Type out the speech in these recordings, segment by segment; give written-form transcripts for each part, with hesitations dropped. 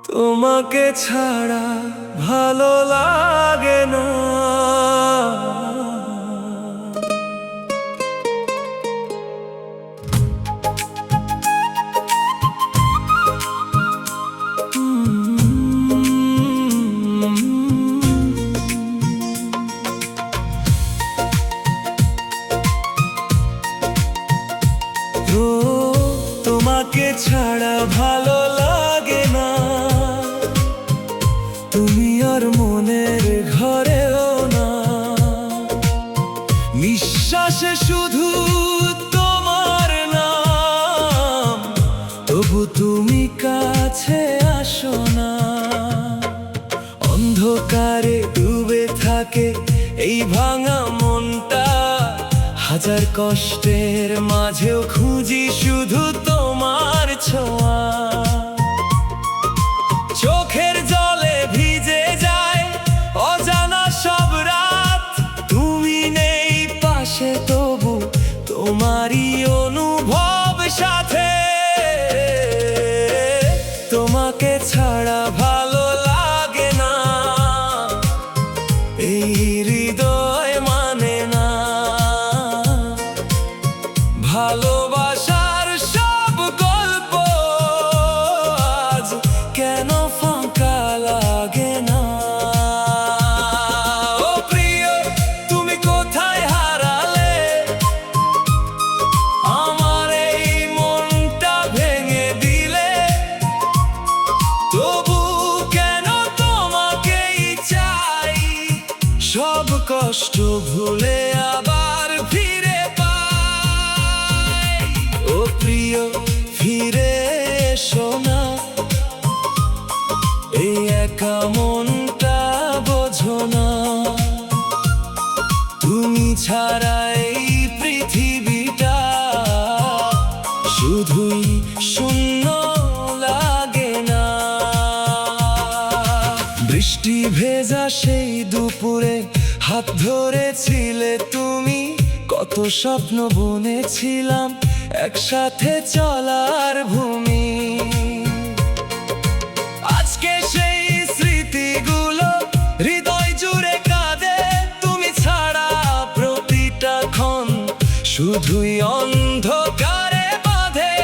তোমাকে ছাড়া ভালো লাগে না। তোমাকে ছাড়া ভালো লাগে না, তুমি আর মনের ঘরেও না। নিঃশ্বাসে শুধু তোমার নাম, তবু তুমি কাছে আসো না। অন্ধকারে ডুবে থাকে এই ভাঙা মনটা, হাজার কষ্টের মাঝেও খুঁজি শুধু তোমার ছোঁয়া। চোখের জলে ভিজে যায় অজানা সব রাত, তুমি নেই পাশে তবু তোমারই অনুভব সাথে। তোমাকে ছাড়া ভালো লাগে না, এই হৃদয় মানে না। ভালোবাসার সব গল্প আজ কেন ফাঁকা লাগে না। ও প্রিয়, তুমি কোথায় হারালে? আমার এই মনটা ভেঙে দিলে, তবু কেন তোমাকেই চাই। সব কষ্ট ভুলে আবার ফিরে পাই। ও প্রিয়, ফিরে এসো না, এই একা মনটা বোঝো না। তুমি ছাড়া এই পৃথিবীটা শুধুই শূন্য লাগে না। বৃষ্টি ভেজা সেই দুপুরে হাত ধরেছিলে তুমি, কত স্বপ্ন বুনেছিলাম একসাথে চলার ভূমি। আজকে সেই স্মৃতিগুলো হৃদয় জুড়ে কাঁদে, তুমি ছাড়া প্রতিটা ক্ষণ শুধুই অন্ধকারে বাঁধে।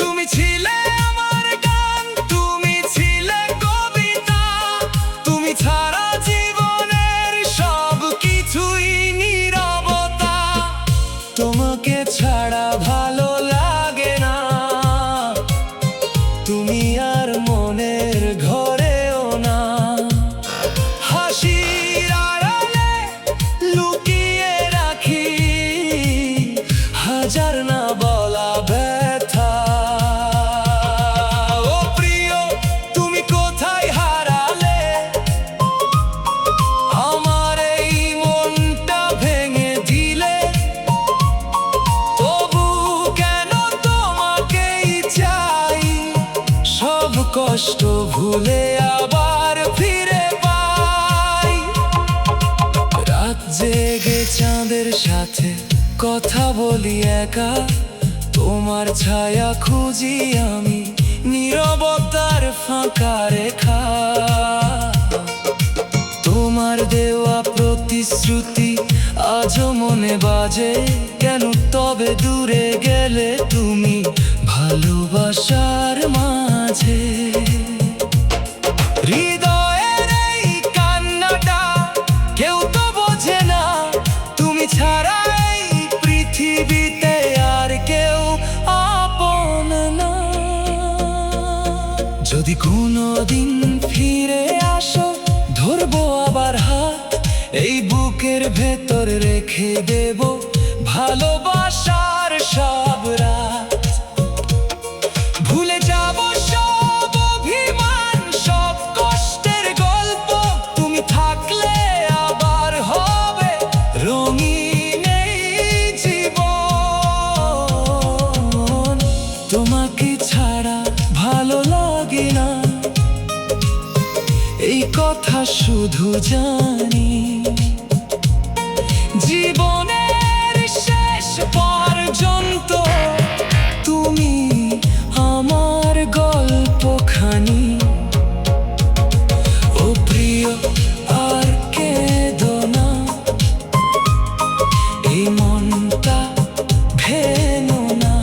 তুমি ছিলে আমার গান, তুমি ছিলে কবিতা, তুমি ছাড়া জীবনের সব কিছুই নীরবতা। তোমাকে ছাড়া ভালো লাগে না, তুমি আর মনের ঘরেও না। হাসির আড়ালে লুকিয়ে রাখি হাজার না বলা ব্যথা। ও প্রিয়, তুমি কোথায় হারালে? আমার এই মনটা ভেঙে দিলে, তবু কেন তোমাকেই চাই। সব কষ্ট ভুলে আবার ফিরে পাই। রাত জেগে চাঁদের সাথে কথা বলি একা, তোমার ছায়া খুঁজি আমি নীরবতার ফাঁকা রেখা। তোমার দেওয়া প্রতিশ্রুতি আজও মনে বাজে, কেন তবে দূরে গেলে তুমি ভালোবাসার মাঝে। হৃদয়ের এই কান্নাটা কেউ তো বোঝে না, তুমি ছাড়া এই পৃথিবীতে আর কেউ আপন না। যদি কোনোদিন ফিরে আসো, ধরবো আবার হাত, এই বুকের ভেতর রেখে দেব ভালোবাসার সব রাত। ভুলে যাব সব অভিমান, সব কষ্টের গল্প, তুমি থাকলে আবার হবে রঙিন এই জীবন। তোমাকে ছাড়া ভালো লাগে না, এই কথা শুধু জানি জীবনের শেষ পর্যন্ত তুমি আমার গল্পখানি। ও প্রিয় আর কেঁদো না, এই মনটা ভেঙো না,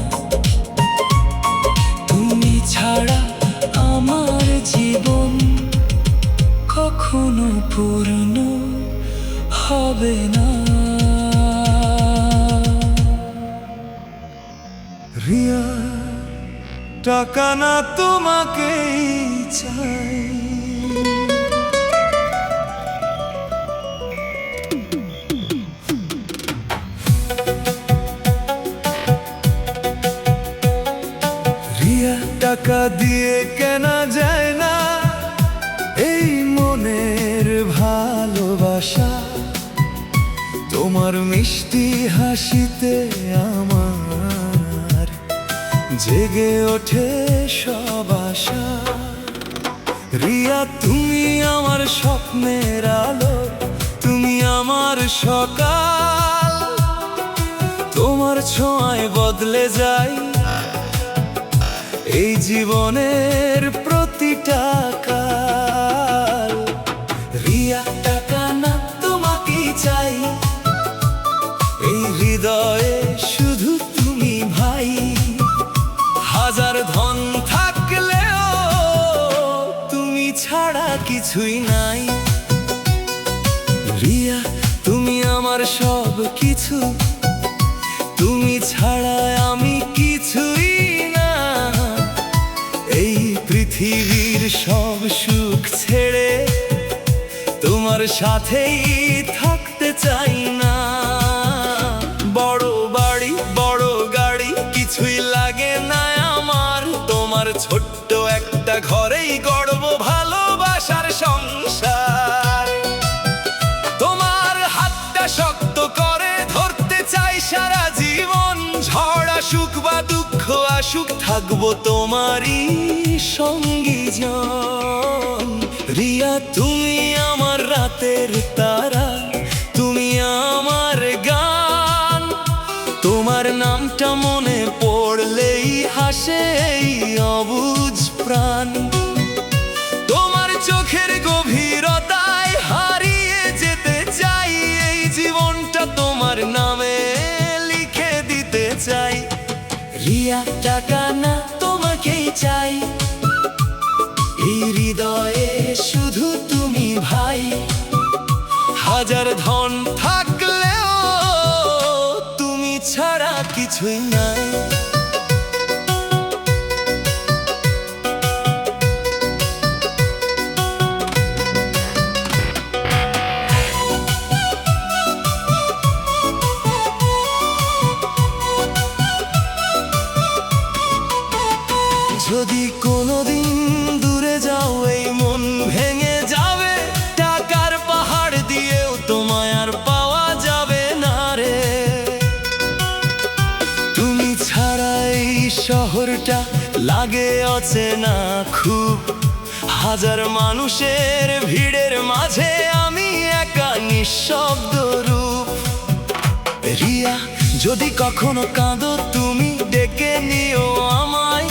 তুমি ছাড়া আমার জীবন কখনো পূর্ণ হবে না। রিয়া, টাকা না তোমাকেই চাই। রিয়া, টাকা দিয়ে কেনা যায় না এই মনের ভালোবাসা। তোমার মিষ্টি হাসিতে আমার জেগে ওঠে সব আশা। রিয়া, তুমি আমার স্বপ্নের আলো, তুমি আমার সকাল। তোমার ছোঁয়ায় বদলে যায় এই জীবনের প্রতিটা কাল। রিয়া, টাকা না তোমাকেই চাই, এই হৃদয়ে শুধু তুমি ভাই। হাজার ধন থাকলেও তুমি ছাড়া কিছুই নাই। রিয়া, তুমি আমার সব কিছু, তুমি ছাড়া আমি কিছুই না। এই পৃথিবীর সব সুখ ছেড়ে তোমার সাথেই থাকতে চাই না। বড় বাড়ি বড় গাড়ি কিছুই লাগে না আমার, তোমার ছোট্ট একটা ঘরেই গড়ব ভালোবাসার সংসার। তোমার হাতটা শক্ত করে ধরতে চাই সারা জীবন, ঝড় আসুক বা দুঃখ আসুক থাকবো তোমারই সঙ্গী জন। রিয়া, তুমি আমার রাতের তারা, তুমি আমার গান। তোমার নামটা মনে পড়লেই হাসে এই অবুঝ প্রাণ। তোমার চোখের গভীরতায় হারিয়ে যেতে চাই, এই জীবনটা তোমার নামে লিখে দিতে চাই। রিয়া, টাকা না তোমাকেই চাই, এই হৃদয়ে শুধু তুমি ভাই। হাজার ধন থাকলেও তুমি ছাড়া কিছুই নাই। যদি কোনোদিন দূরে যাও এই মন ভেঙে যাবে, টাকার পাহাড় দিয়েও তোমায় আর পাওয়া যাবে না রে। তুমি ছাড়া এই শহরটা লাগে অচেনা খুব, হাজার মানুষের ভিড়ের মাঝে আমি একা নিঃশব্দ রূপ। রিয়া, যদি কখনো কাঁদো তুমি ডেকে নিও আমায়,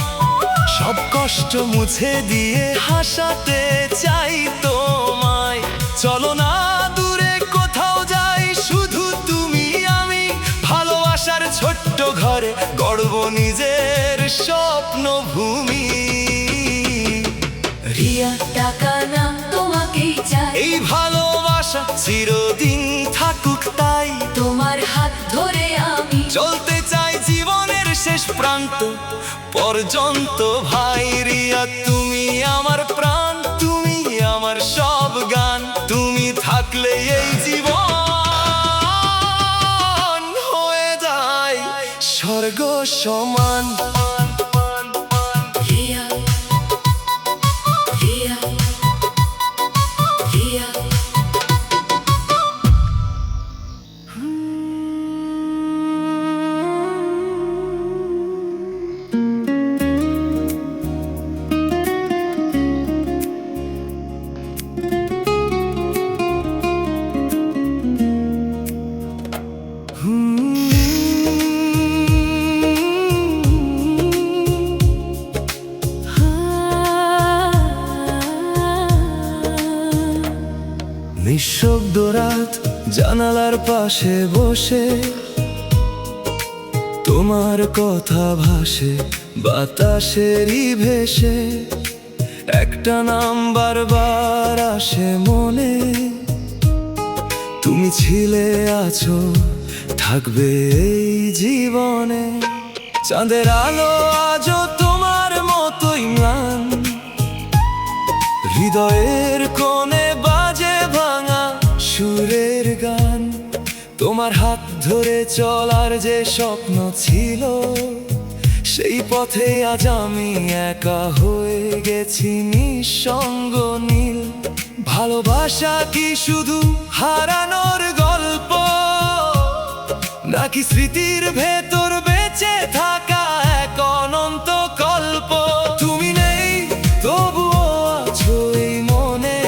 সব কষ্ট মুছে দিয়ে হাসাতে চাই তোমায়। চলো না দূরে কোথাও যাই, শুধু তুমি আমি, ভালোবাসার ছোট্ট ঘরে গড়ব নিজের স্বপ্ন ভূমি। রিয়া, টাকা না তোমাকেই চাই, এই ভালোবাসা চিরদিন থাকুক তাই। তোমার হাত ধরে আমি চলতে চাই জীবনের শেষ প্রান্ত পর্যন্ত ভাই। রিয়া, তুমি আমার প্রাণ, তুমি আমার সব গান। তুমি থাকলে এই জীবন হয়ে যায় স্বর্গ সমান। রিয়া, রিয়া, রিয়া। নিঃশব্দ রাত জানালার পাশে বসে তোমার কথা ভাসে বাতাসেরই ভেসে, একটা নাম বারবার আসে মনে, তুমি ছিলে আছো থাকবে এই জীবনে। চাঁদের আলো আজও তোমার মতোই ম্লান, হৃদয়ের কোণে বাজে ভাঙা সুরের গান। তোমার হাত ধরে চলার যে স্বপ্ন ছিল, সেই পথে আজ আমি একা হয়ে গেছি নিঃসঙ্গ নীল। ভালোবাসা কি শুধু হারানোর গল্প, নাকি স্মৃতির ভেতর বেঁচে থাকা এক অনন্ত কল্প? তুমি নেই তবুও আছো এই মনে,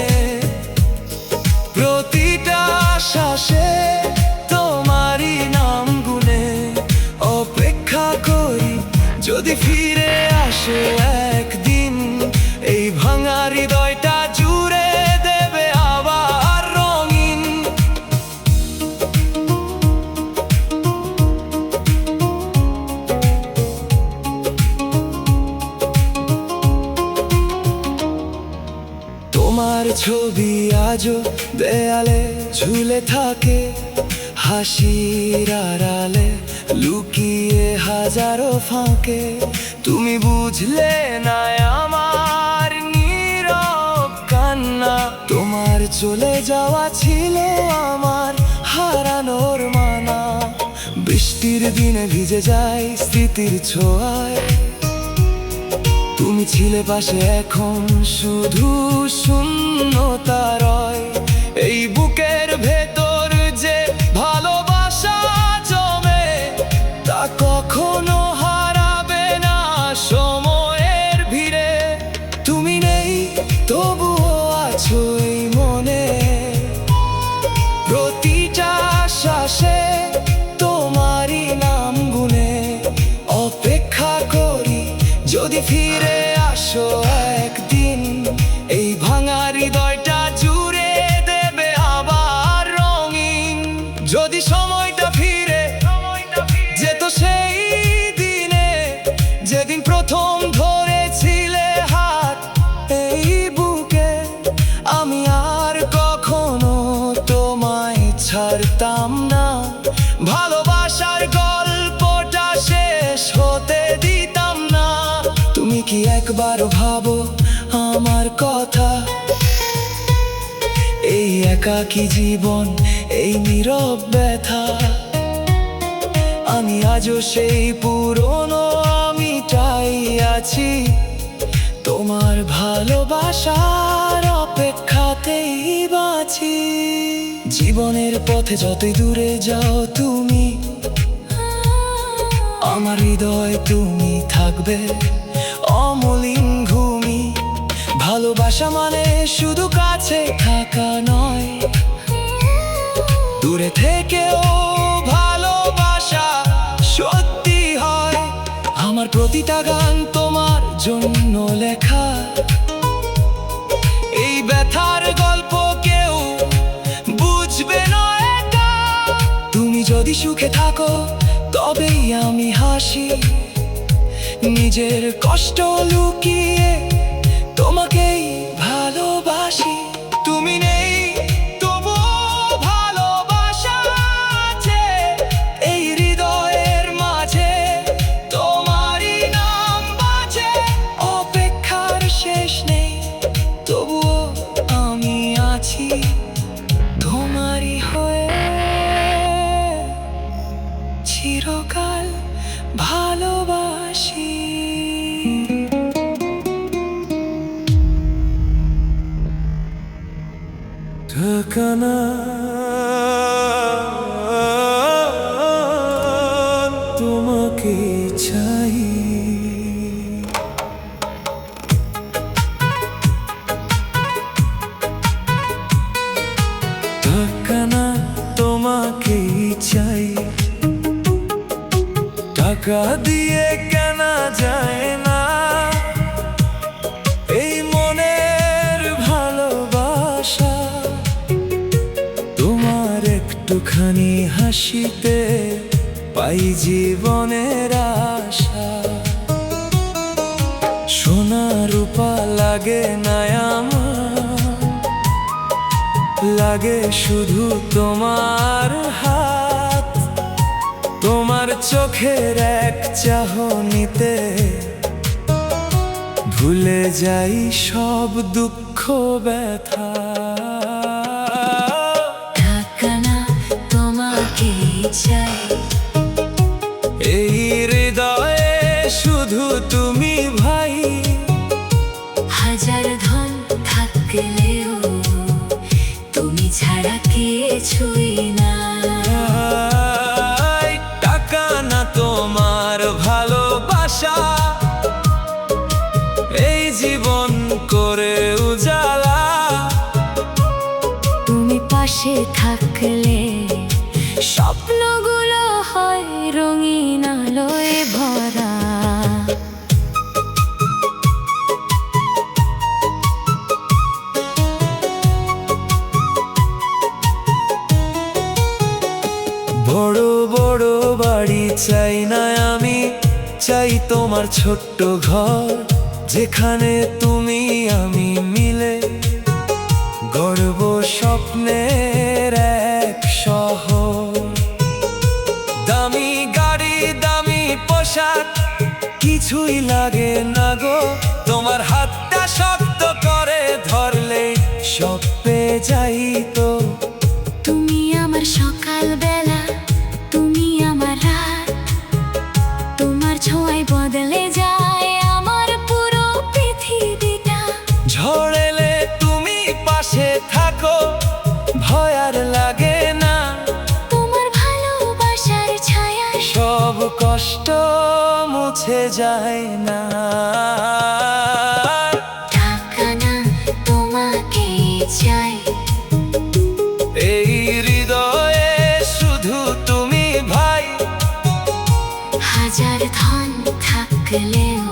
প্রতিটা শ্বাসে তোমারই নাম গুনে অপেক্ষা করি যদি ফিরে আসো একদিন, এই ভাঙা হৃদয়টা জুড়ে দেবে আবার রঙিন। তোমার ছবি আজও দেয়ালে ঝুলে থাকে, হাসির আড়ালে লুকিয়ে হাজারো ফাঁকে। তুমি বুঝলে না আমার নীরব কান্না, তোমার চলে যাওয়া ছিল আমার হারানোর মানা। বৃষ্টির দিনে ভিজে যায় স্মৃতির ছোঁয়ায়, তুমি ছিলে পাশে এখন শুধু শূন্যতা রয়। এই বুকের ভেতর যে ভালোবাসা জমে, তা কখনো হারাবে না সময়ের ভিড়ে। তুমি নেই তবুও আছো এই মনে, প্রতিটা শ্বাসে তোমারই নাম গুনে অপেক্ষা করি যদি ফিরে আসো একদিন, এই ভাঙা হৃদয়টা জুড়ে দেবে আবার রঙিন। যদি সময়টা ফিরে যেত সেই দিনে, যেদিন প্রথম ধরেছিলে হাত এই বুকে, আমি আর কখনো তোমায় ছাড়তাম না, ভালোবাসার গল্পটা শেষ হতে দিতাম না। তুমি কি একবার ভাবো আমার কথা, এই একাকী জীবন, এই নীরব ব্যথা। আমি আজও সেই পুরনো আমিটাই আছি, তোমার ভালোবাসার অপেক্ষাতেই বাঁচি। জীবনের পথে যতই দূরে যাও তুমি, আমার হৃদয় তুমি থাকবে অমলিন ঘুমি। ভালোবাসা মানে শুধু কাছে থাকা নয়, দূরে থেকেও ভালোবাসা সত্যি হয়। আমার প্রতিটা গান তোমার জন্য লেখা, এই ব্যথার গল্প কেউ বুঝবে না একা। তুমি যদি সুখে থাকো তবেই আমি হাসি, নিজের কষ্ট লুকিয়ে তোমাকেই ভালোবাসি। তুমি নেই তবুও ভালোবাসা আছে এই হৃদয়ের মাঝে, তোমারই নাম বাজে। অপেক্ষার শেষ নেই তবুও আমি আছি তোমারই হয়ে, চিরকাল ভালোবাসি। ঠিকানা তোমাকে চাই, ঠিকানা তোমাকে চাই। টাকা দিয়ে কেনা যায় না এই মনের ভালোবাসা, একটুখানি হাসিতে পাই জীবনের আশা। সোনা রূপা লাগে না আমার, লাগে শুধু তোমার হাত। তোমার চোখের এক চাহনিতে ভুলে যাই সব দুঃখ ব্যথা। ঢাকানা তোমাকে চাই, এই হৃদয়ে শুধু তুমি ভাই। হাজার ধন থাকলেও তুমি ছাড়া কিছুই না। টাকা না তোমার ভালোবাসা এই জীবন করে উজালা। তুমি পাশে থাকলে স্বপ্নগুলো হয় রঙিন আলোয় ভরা। বড় বড় বাড়ি চাই না আমি, চাই তোমার ছোট্ট ঘর, যেখানে তুমি আমি মিলে গর্ব স্বপ্নের এক শহর। দামি গাড়ি দামি পোশাক কিছুই লাগে না গো, তোমার হাতটা শক্ত করে ধরলে সব পেয়ে যাই তো। তুমি আমার সকাল বেলা, তুমি আমার রাত, তোমার ছোঁয়ায় বদলে যায় আমার পুরো পৃথিবীটা। ঝড় এলে তুমি পাশে থাকো, ভয় আর লাগে না। তোমার ভালোবাসার ছায়া সব কষ্ট মুছে যায় না। ঢাকানা তোমাকে চাই, এই হৃদয়ে শুধু তুমি ভাই। হাজার ধন থাকলেও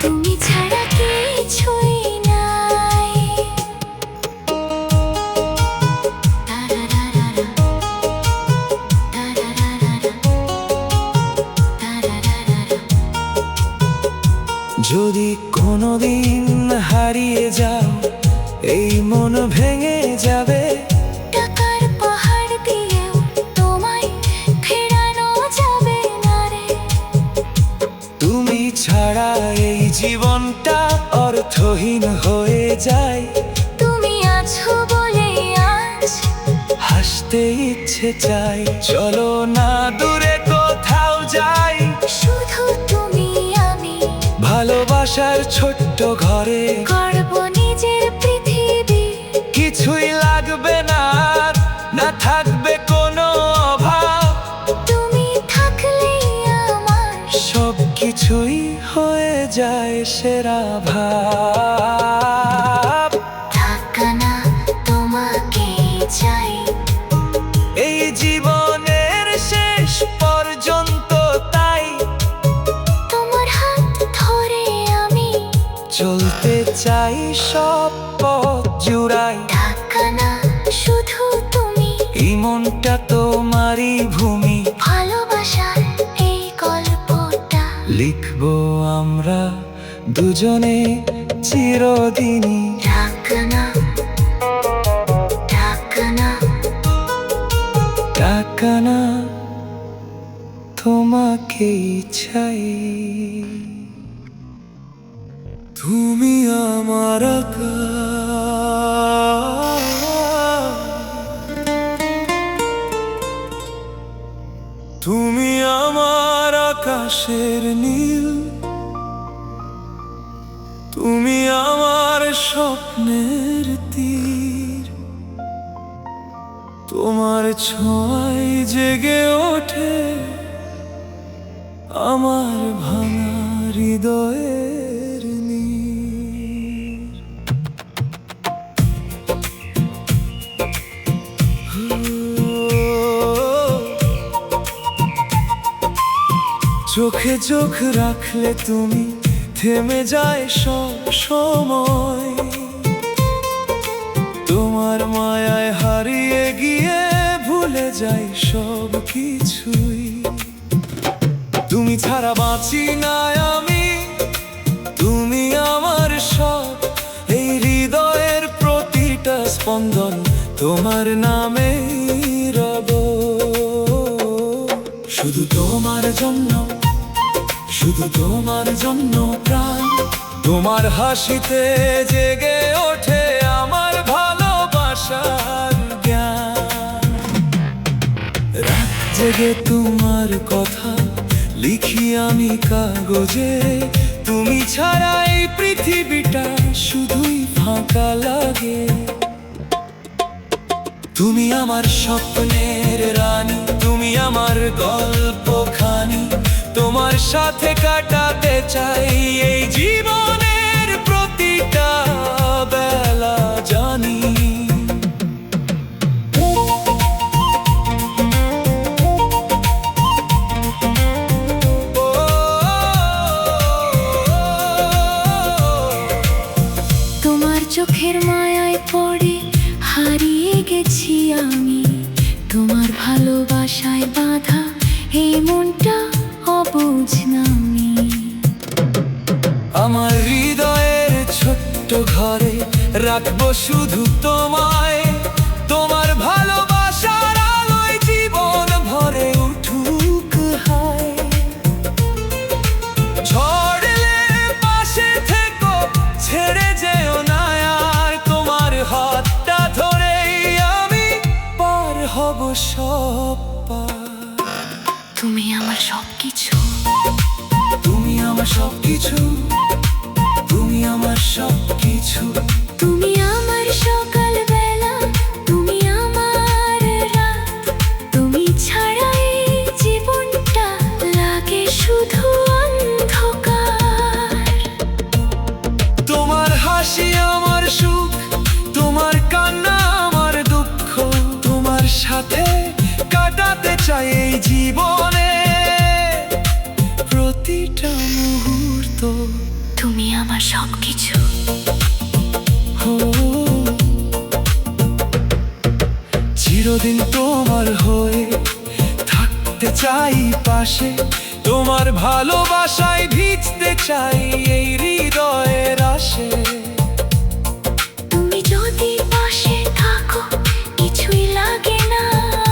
তুমি ছাড়া কিছুই নাই। তারারারারা, তারারারারা, তারারারারা। যদি কোনোদিন হারিয়ে যাও এই মন ভেঙে যাবে। টাকার পাহাড় দিয়েও তোমায় ফেরানো যাবে না রে। তুমি ছাড়া এই জীবনটা অর্থহীন হয়ে যায়। তুমি আছো বলে আজ হাসতে ইচ্ছে চাই, চলো না দূরে কোথাও যাই। শুধু তুমি আমি ভালোবাসার ছোট্ট ঘরে গর্ব নিজের পৃথিবী। কিছুই লাগবে না, না থাকবে কোনো অভাব। তুমি থাকলেই আমার সব কিছুই হয়ে যায় সেরা ভাব। ঢাকানা তোমাকে চাই, এই জীবনের শেষ পর্যন্ত তাই তোমার হাত ধরে আমি চলতে চাই সব পথ জুড়াই। ঢাকানা শুধু তুমি, এই মনটা তোমারই ভূমি। ভালোবাসার এই গল্পটা লিখবো আমরা দুজনে চিরদিনই। ঢাকানা, ঢাকানা, টাকানা তোমাকেই চাই। তুমি আমার আকাশ, তুমি আমার আকাশের নীল, তুমি আমার স্বপ্নের তীর। তোমার ছোঁয়ায় জেগে ওঠে আমার ভাঙা হৃদয়ের নীর। চোখে চোখ রাখলে তুমি থেমে যায় সব সময়। তোমার মায়ায় হারিয়ে গিয়ে যায় সব কিছুই। তুমি ছাড়া বাঁচি না আমি, তুমি আমার সব। এই হৃদয়ের প্রতিটা স্পন্দন তোমার নামে রব। শুধু তোমার জন্য, শুধু তোমার জন্য প্রাণ। তোমার হাসিতে জেগে ওঠে আমার ভালোবাসার জ্ঞান। রাত জেগে তোমার কথা লিখি আমি কাগজে। তুমি ছাড়া এই পৃথিবীটা শুধুই ফাঁকা লাগে। তুমি আমার স্বপ্নের রানী, তুমি আমার গল্পখানি। তোমার সাথে কাটাতে চাই এই জীবনের প্রতিটা বেলা জানি। তোমার চোখের মায়ায় পড়ে হারিয়ে গেছি আমি। তোমার ভালোবাসায় বাঁধা এই মনটা অবুঝ নামি। আমার হৃদয়ের ছোট্ট ঘরে রাখবো শুধু তোমায়। তোমার ভালোবাসার আলোয় জীবন ভরে উঠুক হায়। ঝড়লে পাশে থেকো, ছেড়ে যেও না আর। তোমার হাতটা ধরেই আমি পার হব সব পার। তুমি আমার সবকিছু, তুমি আমার সবকিছু, তুমি আমার সবকিছু। তুমি আমার সকাল বেলা, তুমি আমার রাত। তুমি ছাড়া এই জীবনটা লাগে শুধু অন্ধকার। তোমার হাসি আমার সুখ, তোমার কান্না আমার দুঃখ। তোমার সাথে কাটাতে চাই এই জীবনে প্রতিটা মুহূর্ত। তুমি আমার সবকিছু। ও, চিরদিন তোমার হয়ে থাকতে চাই পাশে। তোমার ভালোবাসায় ভিজতে চাই এই হৃদয়ের আসে। তুমি যদি পাশে থাকো কিছুই লাগে না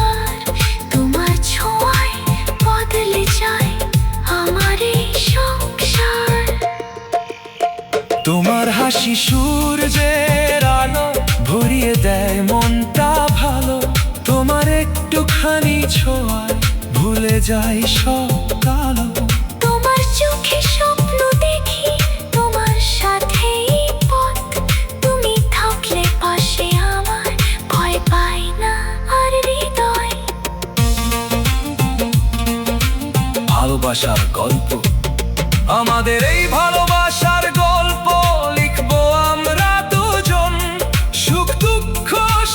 আর। তোমার ছোঁয়ায় বদলে যায় আমার এই সংসার। তোমার হাসি সূর্যের আলো ভরিয়ে দেয় মনটা ভালো। তোমার একটুখানি ছোঁয়ায় ভুলে যায় সব কালো। তোমার চোখে স্বপ্ন দেখি, তোমার সাথেই পথ। তুমি থাকলে পাশে আমার ভয় পাই না আর হৃদয়। ভালোবাসার গল্প, আমাদের এই ভালোবাসার গল্প লিখবো আমরা দুজন। সুখ দুঃখ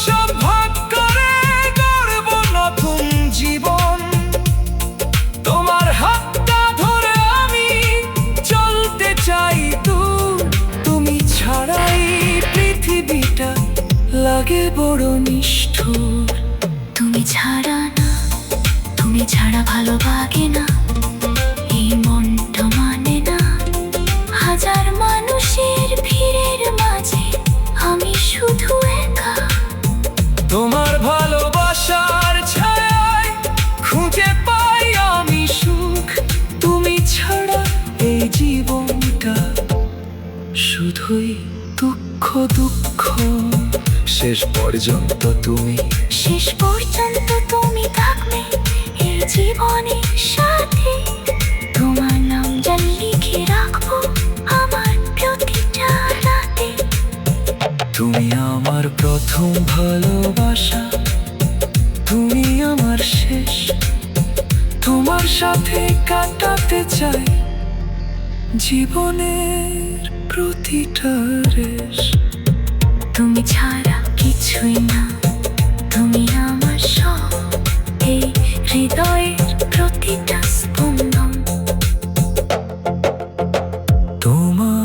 সব ভাগ করে গড়ব নতুন জীবন। তোমার হাতটা ধরে আমি চলতে চাই দূর। তুমি ছাড়াই পৃথিবীটা লাগে বড় নিষ্ঠুর। তুমি ছাড়া না, তুমি ছাড়া ভালো লাগে না। এই মনটা মানে না হাজার মানুষের ভিড়ের মাঝে আমি শুধু একা। তোমার ভালোবাসার ছায়ায় খুঁজে পাই আমি সুখ। তুমি ছাড়া এই জীবনটা শুধুই দুঃখ দুঃখ। শেষ পর্যন্ত তুমি, শেষ পর্যন্ত তুমি থাকবে এই জীবনের সাথে। তোমার নাম যা লিখে রাখবো আমার প্রতিটা রাতে। তুমি আমার প্রথম ভালোবাসা, তুমি আমার শেষ। তোমার সাথে কাটাতে চাই জীবনের প্রতিটা রেশ। তুমি ছাড়া কিছুই না, তুমি আমার সব। এই হৃদয়ের প্রতিটা স্পন্দন তোমার